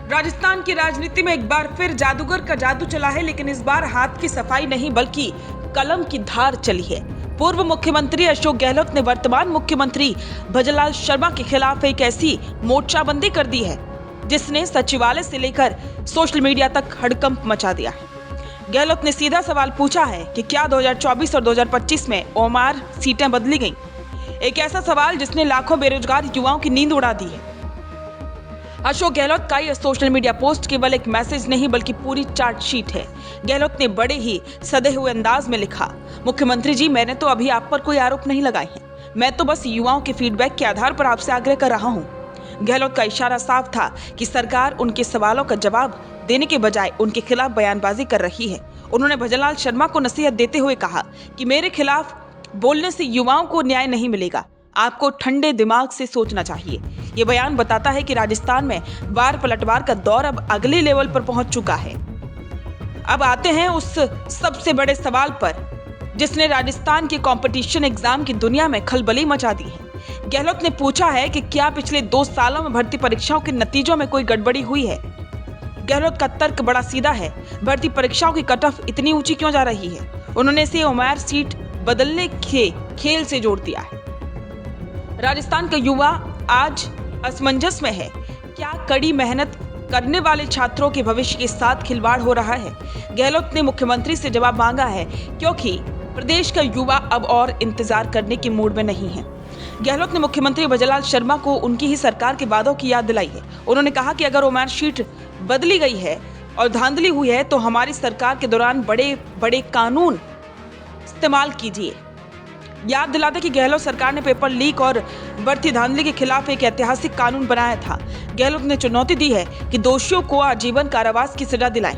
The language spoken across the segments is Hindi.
राजस्थान की राजनीति में एक बार फिर जादूगर का जादू चला है, लेकिन इस बार हाथ की सफाई नहीं बल्कि कलम की धार चली है। पूर्व मुख्यमंत्री अशोक गहलोत ने वर्तमान मुख्यमंत्री भजनलाल शर्मा के खिलाफ एक ऐसी मोर्चाबंदी कर दी है जिसने सचिवालय से लेकर सोशल मीडिया तक हड़कंप मचा दिया है। गहलोत ने सीधा सवाल पूछा है कि क्या 2024 और 2025 में ओमार सीटें बदली गईं? एक ऐसा सवाल जिसने लाखों बेरोजगार युवाओं की नींद उड़ा दी है। अशोक गहलोत का यह सोशल मीडिया पोस्ट केवल एक मैसेज नहीं बल्कि पूरी चार्जशीट है। गहलोत ने बड़े ही सधे हुए अंदाज में लिखा, मुख्यमंत्री जी, मैंने तो अभी आप पर कोई आरोप नहीं लगाए हैं, मैं तो बस युवाओं के फीडबैक के आधार पर आपसे आग्रह कर रहा हूं। गहलोत का इशारा साफ था कि सरकार उनके सवालों का जवाब देने के बजाय उनके खिलाफ बयानबाजी कर रही है। उन्होंने भजनलाल शर्मा को नसीहत देते हुए कहा कि मेरे खिलाफ बोलने से युवाओं को न्याय नहीं मिलेगा, आपको ठंडे दिमाग से सोचना चाहिए। ये बयान बताता है कि राजस्थान में वार पलटवार का दौर अब अगले लेवल पर पहुंच चुका है। अब आते हैं उस सबसे बड़े सवाल पर जिसने राजस्थान के कंपटीशन एग्जाम की दुनिया में खलबली मचा दी है। गहलोत ने पूछा है कि क्या पिछले 2 सालों में भर्ती परीक्षाओं के नतीजों में कोई गड़बड़ी हुई है। गहलोत का तर्क बड़ा सीधा है, भर्ती परीक्षाओं की कट ऑफ इतनी ऊंची क्यों जा रही है? उन्होंने इसे ओमार सीट बदलने के खेल से जोड़ दिया है। राजस्थान का युवा आज असमंजस में है। क्या कड़ी मेहनत करने वाले छात्रों के भविष्य के साथ खिलवाड़ हो रहा है? गहलोत ने मुख्यमंत्री से जवाब मांगा है क्योंकि प्रदेश का युवा अब और इंतजार करने के मूड में नहीं है। गहलोत ने मुख्यमंत्री भजनलाल शर्मा को उनकी ही सरकार के वादों की याद दिलाई है। उन्होंने कहा कि अगर ओमार शीट बदली गई है और धांधली हुई है तो हमारी सरकार के दौरान बड़े बड़े कानून इस्तेमाल कीजिए। याद दिला दें कि गहलोत सरकार ने पेपर लीक और भर्ती धांधली के खिलाफ एक ऐतिहासिक कानून बनाया था। गहलोत ने चुनौती दी है कि दोषियों को आजीवन कारावास की सजा दिलाएं,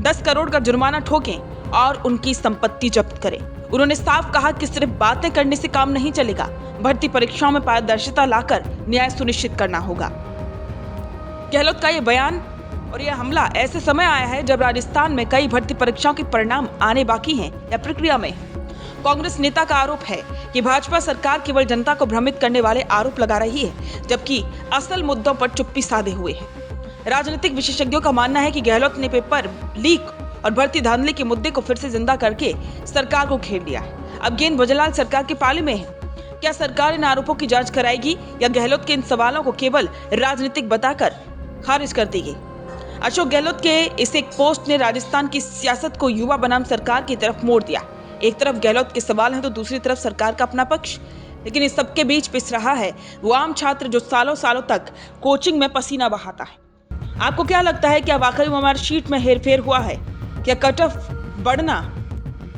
10 करोड़ का जुर्माना ठोकें और उनकी संपत्ति जब्त करें। उन्होंने साफ कहा कि सिर्फ बातें करने से काम नहीं चलेगा, भर्ती परीक्षाओं में पारदर्शिता लाकर न्याय सुनिश्चित करना होगा। गहलोत का यह बयान और यह हमला ऐसे समय आया है जब राजस्थान में कई भर्ती परीक्षाओं के परिणाम आने बाकी हैं या प्रक्रिया में है। कांग्रेस नेता का आरोप है कि भाजपा सरकार केवल जनता को भ्रमित करने वाले आरोप लगा रही है, जबकि असल मुद्दों पर चुप्पी साधे हुए है। राजनीतिक विशेषज्ञों का मानना है कि गहलोत ने पेपर लीक और भर्ती धांधली के मुद्दे को फिर से जिंदा करके सरकार को घेर लिया है। अब गेंद भजनलाल सरकार के पाले में है। क्या सरकार इन आरोपों की जांच कराएगी या गहलोत के इन सवालों को केवल राजनीतिक बताकर खारिज कर देगी? अशोक गहलोत के इस एक पोस्ट ने राजस्थान की सियासत को युवा बनाम सरकार की तरफ मोड़ दिया। एक तरफ गहलोत के सवाल हैं तो दूसरी तरफ सरकार का अपना पक्ष। लेकिन इस सबके बीच पिस रहा है वो आम छात्र जो सालों सालों तक कोचिंग में पसीना बहाता है। आपको क्या लगता है, क्या वाकई हमारी शीट में हेरफेर हुआ है? क्या कट ऑफ बढ़ना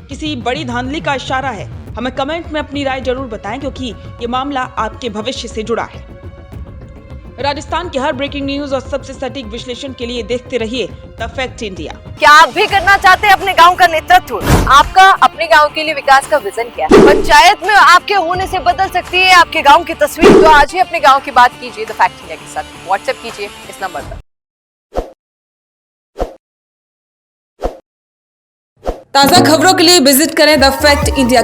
किसी बड़ी धांधली का इशारा है? हमें कमेंट में अपनी राय जरूर बताएं क्योंकि ये मामला आपके भविष्य से जुड़ा है। राजस्थान की हर ब्रेकिंग न्यूज और सबसे सटीक विश्लेषण के लिए देखते रहिए द फैक्ट इंडिया। क्या आप भी करना चाहते हैं अपने गांव का नेतृत्व? आपका अपने गांव के लिए विकास का विजन क्या है? पंचायत में आपके होने से बदल सकती है आपके गांव की तस्वीर। तो आज ही अपने गांव की बात कीजिए द फैक्ट इंडिया के साथ। व्हाट्सएप कीजिए इस नंबर पर। ताज़ा खबरों के लिए विजिट करें द फैक्ट इंडिया।